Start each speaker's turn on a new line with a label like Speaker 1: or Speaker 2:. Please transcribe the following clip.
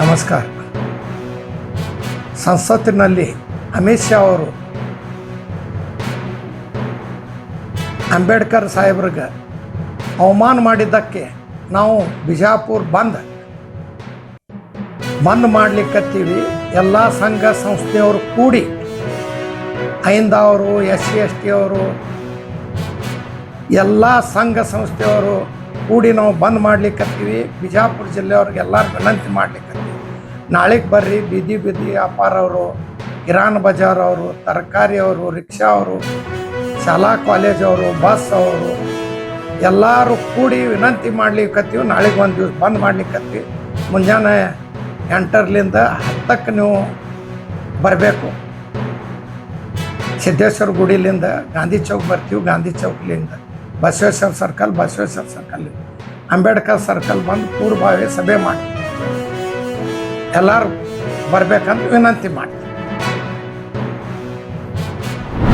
Speaker 1: ನಮಸ್ಕಾರ. ಸಂಸತ್ತಿನಲ್ಲಿ ಅಮಿತ್ ಶಾ ಅವರು ಅಂಬೇಡ್ಕರ್ ಸಾಹೇಬ್ರಿಗೆ ಅವಮಾನ ಮಾಡಿದ್ದಕ್ಕೆ ನಾವು ಬಿಜಾಪುರ ಬಂದ್ ಮಾಡಲಿಕ್ಕತ್ತೀವಿ. ಎಲ್ಲ ಸಂಘ ಸಂಸ್ಥೆಯವರು ಕೂಡಿ ಐಂದವರು SC/ST ಅವರು ಎಲ್ಲ ಸಂಘ ಸಂಸ್ಥೆಯವರು ಕೂಡಿ ನಾವು ಬಂದ್ ಮಾಡ್ಲಿಕ್ಕತ್ತೀವಿ. ಬಿಜಾಪುರ ಜಿಲ್ಲೆಯವ್ರಿಗೆ ಎಲ್ಲರೂ ವಿನಂತಿ ಮಾಡ್ಲಿಕ್ಕತ್ತೀವಿ, ನಾಳೆಗೆ ಬರ್ರಿ. ಬೀದಿ ವ್ಯಾಪಾರ ಅವರು, ಕಿರಾಣಿ ಬಜಾರ್ ಅವರು, ತರಕಾರಿ ಅವರು, ರಿಕ್ಷಾ ಅವರು, ಶಾಲಾ ಕಾಲೇಜವರು, ಬಸ್ ಅವರು ಎಲ್ಲರೂ ಕೂಡಿ ವಿನಂತಿ ಮಾಡ್ಲಿಕ್ಕತ್ತೀವಿ. ನಾಳೆಗೆ ಒಂದು ದಿವಸ ಬಂದ್ ಮಾಡ್ಲಿಕ್ಕತ್ತೀವಿ. ಮುಂಜಾನೆ 8ರಿಂದ 10ಕ್ಕೆ ನೀವು ಬರಬೇಕು. ಸಿದ್ದೇಶ್ವರ ಗುಡಿಲಿಂದ ಗಾಂಧಿ ಚೌಕ್ ಬರ್ತೀವಿ. ಗಾಂಧಿ ಚೌಕ್ಲಿಂದ ಬಸವೇಶ್ವರ ಸರ್ಕಲ್, ಅಂಬೇಡ್ಕರ್ ಸರ್ಕಲ್ ಬಂದು ಪೂರ್ವಭಾವಿ ಸಭೆ ಮಾಡಿ ಎಲ್ಲರೂ ಬರ್ಬೇಕಂತ ವಿನಂತಿ ಮಾಡಿ.